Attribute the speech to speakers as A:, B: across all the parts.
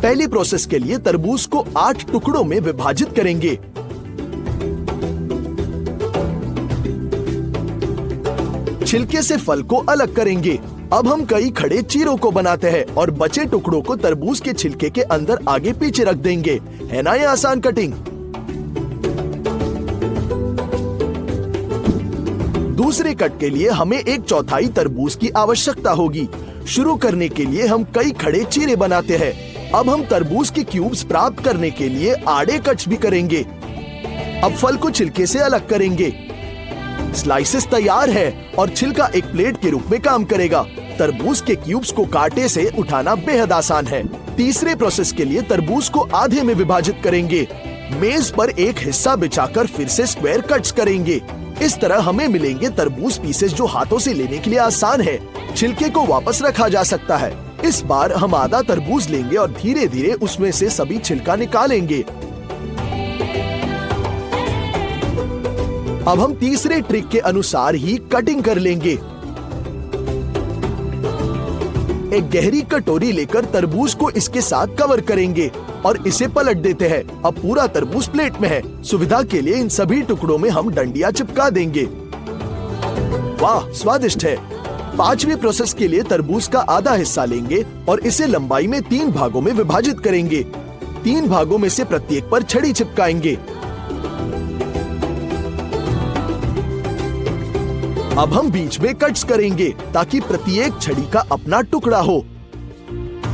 A: पहली प्रोसेस के लिए तरबूज को 8 टुकड़ों में विभाजित करेंगे। छिलके से फल को अलग करेंगे। अब हम कई खड़े चीरों को बनाते हैं और बचे टुकड़ों को तरबूज के छिलके के अंदर आगे पीछे रख देंगे। है ना ये आसान कटिंग? दूसरे कट के लिए हमें 1/4 तरबूज की आवश्यकता होगी। शुरू करने के लिए हम कई खड़े चीरे बनाते हैं। अब हम तरबूज के क्यूब्स प्राप्त करने के लिए आड़े कट्स भी करेंगे। अब फल को छिलके से अलग करेंगे। स्लाइसेस तैयार है और छिलका एक प्लेट के रूप में काम करेगा। तरबूज के क्यूब्स को कांटे से उठाना बेहद आसान है। तीसरे प्रोसेस के लिए तरबूज को आधे में विभाजित करेंगे। मेज पर एक हिस्सा बिछाकर फिर से स्क्वायर कट्स करेंगे। इस तरह हमें मिलेंगे तरबूज पीसेस जो हाथों से लेने के लिए आसान है। छिलके को वापस रखा जा सकता है। इस बार हम आधा तरबूज लेंगे और धीरे धीरे उसमें से सभी छिलका निकालेंगे। अब हम तीसरे ट्रिक के अनुसार ही कटिंग कर लेंगे। एक गहरी कटोरी लेकर तरबूज को इसके साथ कवर करेंगे और इसे पलट देते हैं। अब पूरा तरबूज प्लेट में है। सुविधा के लिए इन सभी टुकड़ों में हम डंडियां चिपका देंगे। वाह, स्वादिष्ट है। पांचवी प्रोसेस के लिए तरबूज का आधा हिस्सा लेंगे और इसे लंबाई में 3 भागों में विभाजित करेंगे। 3 भागों में से प्रत्येक पर छड़ी चिपकाएंगे। अब हम बीच में कट्स करेंगे ताकि प्रत्येक छड़ी का अपना टुकड़ा हो।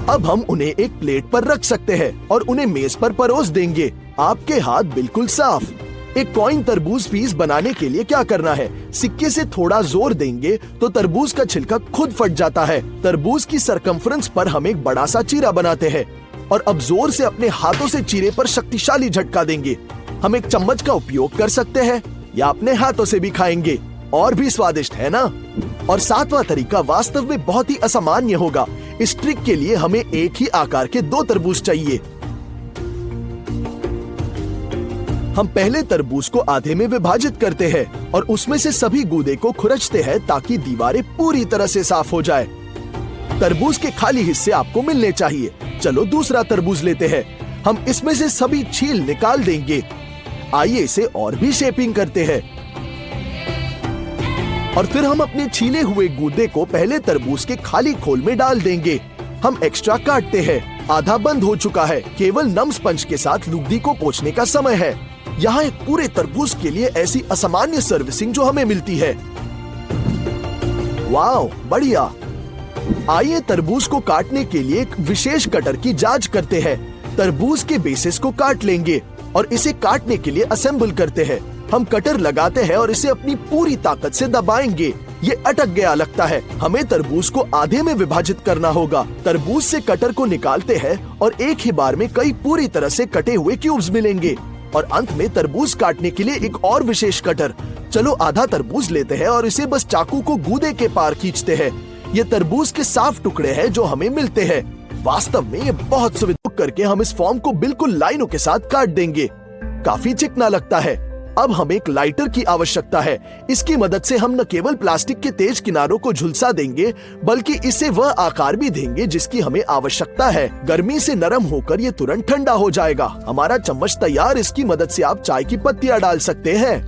A: अब हम उन्हें एक प्लेट पर रख सकते हैं और उन्हें मेज पर परोस देंगे। आपके हाथ बिल्कुल साफ। एक कॉइन तरबूज पीस बनाने के लिए क्या करना है? सिक्के से थोड़ा जोर देंगे तो तरबूज का छिलका खुद फट जाता है। तरबूज की सरकमफ्रेंस पर हम एक बड़ा सा चीरा बनाते हैं और अब जोर से अपने हाथों से चीरे पर शक्तिशाली झटका देंगे। हम एक चम्मच का उपयोग कर सकते हैं या अपने हाथों से भी खाएंगे। और भी स्वादिष्ट है ना? और 7वां तरीका वास्तव में बहुत ही असामान्य होगा। इस ट्रिक के लिए हमें एक ही आकार के 2 तरबूज चाहिए। हम पहले तरबूज को आधे में विभाजित करते हैं और उसमें से सभी गूदे को खुरचते हैं ताकि दीवारें पूरी तरह से साफ हो जाए। तरबूज के खाली हिस्से आपको मिलने चाहिए। चलो दूसरा तरबूज लेते हैं। हम इसमें से सभी छील निकाल देंगे। आइए इसे और भी शेपिंग करते हैं और फिर हम अपने छीले हुए गूदे को पहले तरबूज के खाली खोल में डाल देंगे। हम एक्स्ट्रा काटते हैं। आधा बंद हो चुका है। केवल नम स्पंज के साथ लुगदी को पोंछने का समय है। यहाँ एक पूरे तरबूज के लिए ऐसी असामान्य सर्विसिंग जो हमें मिलती है। वाओ, बढ़िया। आइए तरबूज को काटने के लिए एक विशेष कटर की जांच करते हैं। तरबूज के बेसिस को काट लेंगे और इसे काटने के लिए असेंबल करते हैं। हम कटर लगाते हैं और इसे अपनी पूरी ताकत से दबाएंगे। ये अटक गया लगता है। हमें तरबूज को आधे में विभाजित करना होगा। तरबूज से कटर को निकालते हैं और एक ही बार में कई पूरी तरह से कटे हुए क्यूब्स मिलेंगे। और अंत में तरबूज काटने के लिए एक और विशेष कटर। चलो आधा तरबूज लेते हैं और इसे बस चाकू को गूदे के पार खींचते हैं। ये तरबूज के साफ टुकड़े हैं जो हमें मिलते हैं। वास्तव में ये बहुत सुविधा करके हम इस फॉर्म को बिल्कुल लाइनों के साथ काट देंगे। काफी चिकना लगता है। अब हमें एक लाइटर की आवश्यकता है। इसकी मदद से हम न केवल प्लास्टिक के तेज किनारों को झुलसा देंगे बल्कि इसे वह आकार भी देंगे जिसकी हमें आवश्यकता है। गर्मी से नरम होकर ये तुरंत ठंडा हो जाएगा। हमारा चम्मच तैयार। इसकी मदद से आप चाय की पत्तियां डाल सकते हैं।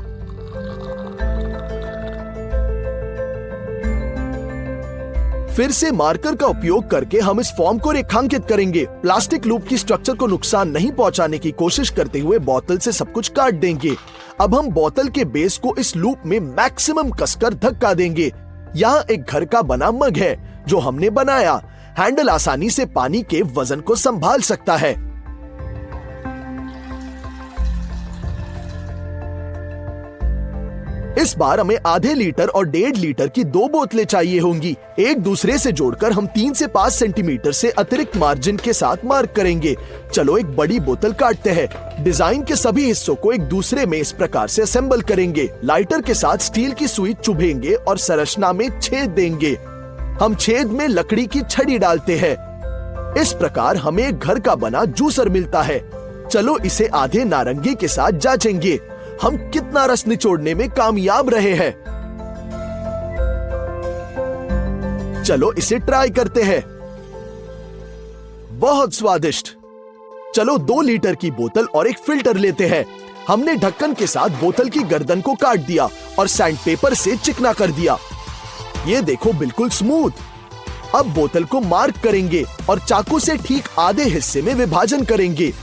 A: फिर से मार्कर का उपयोग करके हम इस फॉर्म को रेखांकित करेंगे। प्लास्टिक लूप की स्ट्रक्चर को नुकसान नहीं पहुंचाने की कोशिश करते हुए बोतल से सब कुछ काट देंगे। अब हम बोतल के बेस को इस लूप में मैक्सिमम कसकर धक्का देंगे। यहाँ एक घर का बना मग है जो हमने बनाया। हैंडल आसानी से पानी के वजन को संभाल सकता है। इस बार हमें आधे लीटर और 1.5 लीटर की 2 बोतलें चाहिए होंगी। एक दूसरे से जोड़कर हम 3 से 5 सेंटीमीटर से अतिरिक्त मार्जिन के साथ मार्क करेंगे। चलो एक बड़ी बोतल काटते हैं। डिजाइन के सभी हिस्सों को एक दूसरे में इस प्रकार से असेंबल करेंगे। लाइटर के साथ स्टील की सुई चुभेंगे और संरचना में छेद देंगे। हम छेद में लकड़ी की छड़ी डालते हैं। इस प्रकार हमें एक घर का बना जूसर मिलता है। चलो इसे आधे नारंगी के साथ जांचेंगे। हम कितना रस निचोड़ने में कामयाब रहे हैं। चलो इसे ट्राई करते हैं। बहुत स्वादिष्ट। चलो 2 लीटर की बोतल और एक फिल्टर लेते हैं। हमने ढक्कन के साथ बोतल की गर्दन को काट दिया और सैंड पेपर से चिकना कर दिया। ये देखो, बिल्कुल स्मूथ। अब बोतल को मार्क करेंगे और चाकू से ठीक आधे हिस्से में विभाजन करेंगे।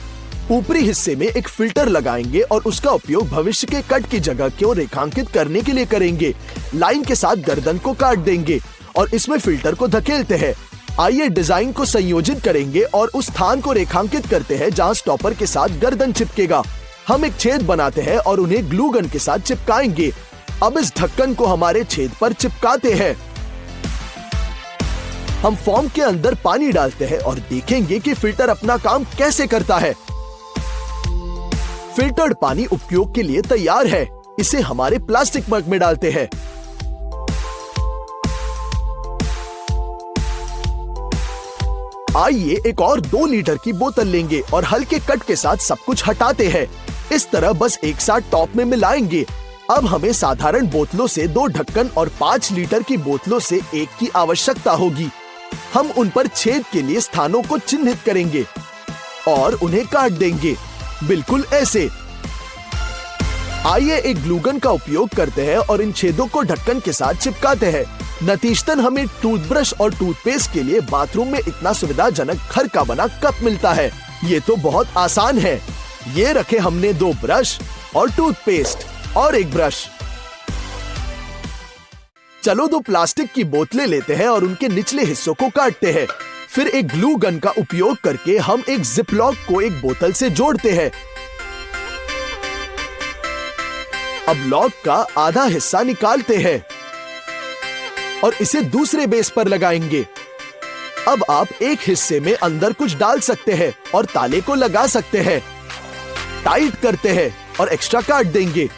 A: ऊपरी हिस्से में एक फिल्टर लगाएंगे और उसका उपयोग भविष्य के कट की जगह को रेखांकित करने के लिए करेंगे। लाइन के साथ गर्दन को काट देंगे और इसमें फिल्टर को धकेलते हैं। आइए डिजाइन को संयोजित करेंगे और उस स्थान को रेखांकित करते हैं जहां स्टॉपर के साथ गर्दन चिपकेगा। हम एक छेद बनाते हैं और उन्हें ग्लू गन के साथ चिपकाएंगे। अब इस ढक्कन को हमारे छेद पर चिपकाते हैं। हम फॉर्म के अंदर पानी डालते हैं और देखेंगे कि फिल्टर अपना काम कैसे करता है। फिल्टर्ड पानी उपयोग के लिए तैयार है। इसे हमारे प्लास्टिक मग में डालते हैं। आइए एक और 2 लीटर की बोतल लेंगे और हल्के कट के साथ सब कुछ हटाते हैं। इस तरह बस एक साथ टॉप में मिलाएंगे। अब हमें साधारण बोतलों से 2 ढक्कन और 5 लीटर की बोतलों से 1 की आवश्यकता होगी। हम उन पर छेद के लिए स्थानों को चिन्हित करेंगे और उन्हें काट देंगे, बिल्कुल ऐसे। आइए एक ग्लूगन का उपयोग करते हैं और इन छेदों को ढक्कन के साथ चिपकाते हैं। नतीजतन हमें टूथब्रश और टूथपेस्ट के लिए बाथरूम में इतना सुविधाजनक घर का बना कप मिलता है। ये तो बहुत आसान है। ये रखे हमने 2 ब्रश और टूथपेस्ट और एक ब्रश। चलो 2 प्लास्टिक की बोतलें लेते हैं और उनके निचले हिस्सों को काटते हैं। फिर एक ग्लू गन का उपयोग करके हम एक जिप लॉक को एक बोतल से जोड़ते हैं। अब लॉक का आधा हिस्सा निकालते हैं और इसे दूसरे बेस पर लगाएंगे। अब आप एक हिस्से में अंदर कुछ डाल सकते हैं और ताले को लगा सकते हैं। टाइट करते हैं और एक्स्ट्रा काट देंगे।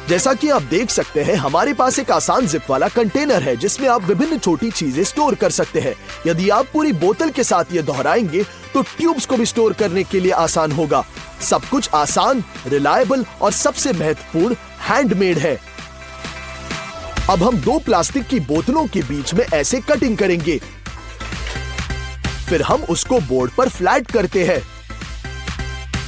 A: जैसा कि आप देख सकते हैं, हमारे पास एक आसान जिप वाला कंटेनर है जिसमें आप विभिन्न छोटी चीजें स्टोर कर सकते हैं। यदि आप पूरी बोतल के साथ ये दोहराएंगे तो ट्यूब्स को भी स्टोर करने के लिए आसान होगा। सब कुछ आसान, रिलायबल और सबसे महत्वपूर्ण हैंडमेड है। अब हम 2 प्लास्टिक की बोतलों के बीच में ऐसे कटिंग करेंगे। फिर हम उसको बोर्ड पर फ्लैट करते हैं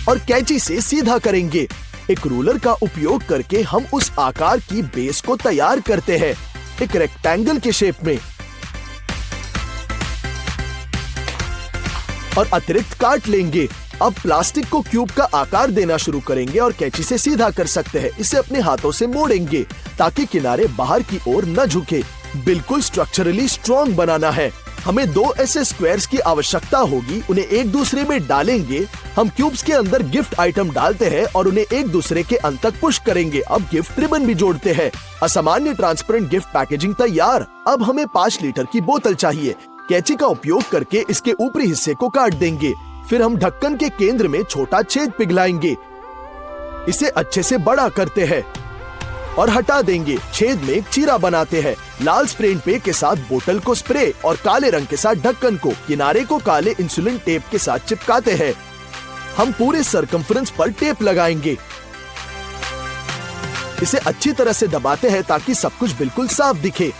A: और कैंची से सीधा करेंगे। एक रूलर का उपयोग करके हम उस आकार की बेस को तैयार करते हैं, एक रेक्टेंगल के शेप में, और अतिरिक्त काट लेंगे। अब प्लास्टिक को क्यूब का आकार देना शुरू करेंगे और कैंची से सीधा कर सकते हैं। इसे अपने हाथों से मोड़ेंगे ताकि किनारे बाहर की ओर न झुके। बिल्कुल स्ट्रक्चरली स्ट्रॉन्ग बनाना है। हमें 2 ऐसे स्क्वायर्स की आवश्यकता होगी। उन्हें एक दूसरे में डालेंगे। हम क्यूब्स के अंदर गिफ्ट आइटम डालते हैं और उन्हें एक दूसरे के अंत तक पुश करेंगे। अब गिफ्ट रिबन भी जोड़ते हैं। असामान्य ट्रांसपेरेंट गिफ्ट पैकेजिंग तैयार। अब हमें 5 लीटर की बोतल चाहिए। कैंची का उपयोग करके इसके ऊपरी हिस्से को काट देंगे। फिर हम ढक्कन के केंद्र में छोटा छेद पिघलाएंगे। इसे अच्छे से बड़ा करते हैं और हटा देंगे। छेद में एक चीरा बनाते हैं। लाल स्प्रे पेंट के साथ बोतल को स्प्रे और काले रंग के साथ ढक्कन को किनारे को काले इंसुलिन टेप के साथ चिपकाते हैं। हम पूरे सरकमफ्रेंस पर टेप लगाएंगे। इसे अच्छी तरह से दबाते हैं ताकि सब कुछ बिल्कुल साफ दिखे।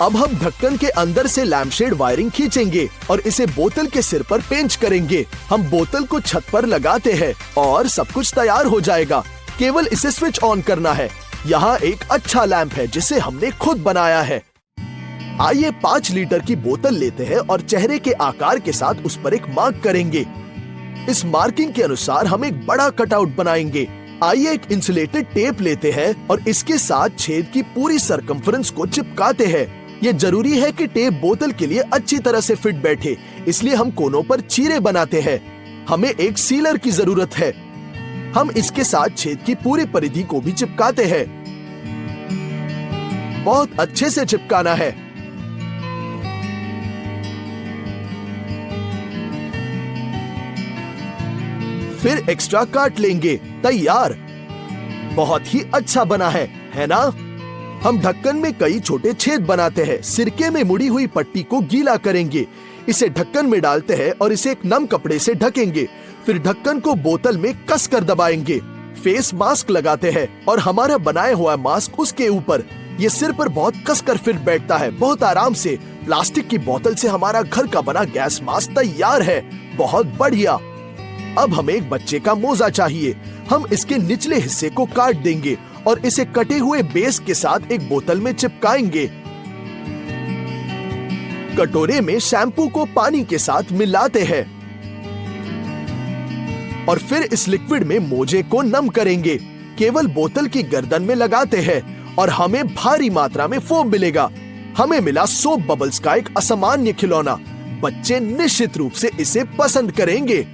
A: अब हम ढक्कन के अंदर से लैम्पशेड वायरिंग खींचेंगे और इसे बोतल के सिर पर पेंच करेंगे। हम बोतल को छत पर लगाते हैं और सब कुछ तैयार हो जाएगा। केवल इसे स्विच ऑन करना है। यहाँ एक अच्छा लैंप है जिसे हमने खुद बनाया है। आइए 5 लीटर की बोतल लेते हैं और चेहरे के आकार के साथ उस पर एक मार्क करेंगे। इस मार्किंग के अनुसार हम एक बड़ा कटआउट बनाएंगे। आइए एक इंसुलेटेड टेप लेते हैं और इसके साथ छेद की पूरी सरकमफ्रेंस को चिपकाते हैं। ये जरूरी है कि टेप बोतल के लिए अच्छी तरह से फिट बैठे, इसलिए हम कोनों पर चीरे बनाते हैं। हमें एक सीलर की जरूरत है। हम इसके साथ छेद की पूरी परिधि को भी चिपकाते हैं। बहुत अच्छे से चिपकाना है। फिर एक्स्ट्रा काट लेंगे। तैयार। बहुत ही अच्छा बना है ना? हम ढक्कन में कई छोटे छेद बनाते हैं। सिरके में मुड़ी हुई पट्टी को गीला करेंगे। इसे ढक्कन में डालते हैं और इसे एक नम कपड़े से ढकेंगे। फिर ढक्कन को बोतल में कसकर दबाएंगे। फेस मास्क लगाते हैं और हमारा बनाया हुआ मास्क उसके ऊपर। ये सिर पर बहुत कसकर फिट बैठता है, बहुत आराम से। प्लास्टिक की बोतल से हमारा घर का बना गैस मास्क तैयार है। बहुत बढ़िया। अब हमें एक बच्चे का मोजा चाहिए। हम इसके निचले हिस्से को काट देंगे और इसे कटे हुए बेस के साथ एक बोतल में चिपकाएंगे। कटोरे में शैम्पू को पानी के साथ मिलाते हैं और फिर इस लिक्विड में मोजे को नम करेंगे। केवल बोतल की गर्दन में लगाते हैं और हमें भारी मात्रा में फोम मिलेगा। हमें मिला सोप बबल्स का एक असामान्य खिलौना। बच्चे निश्चित रूप से इसे पसंद करेंगे।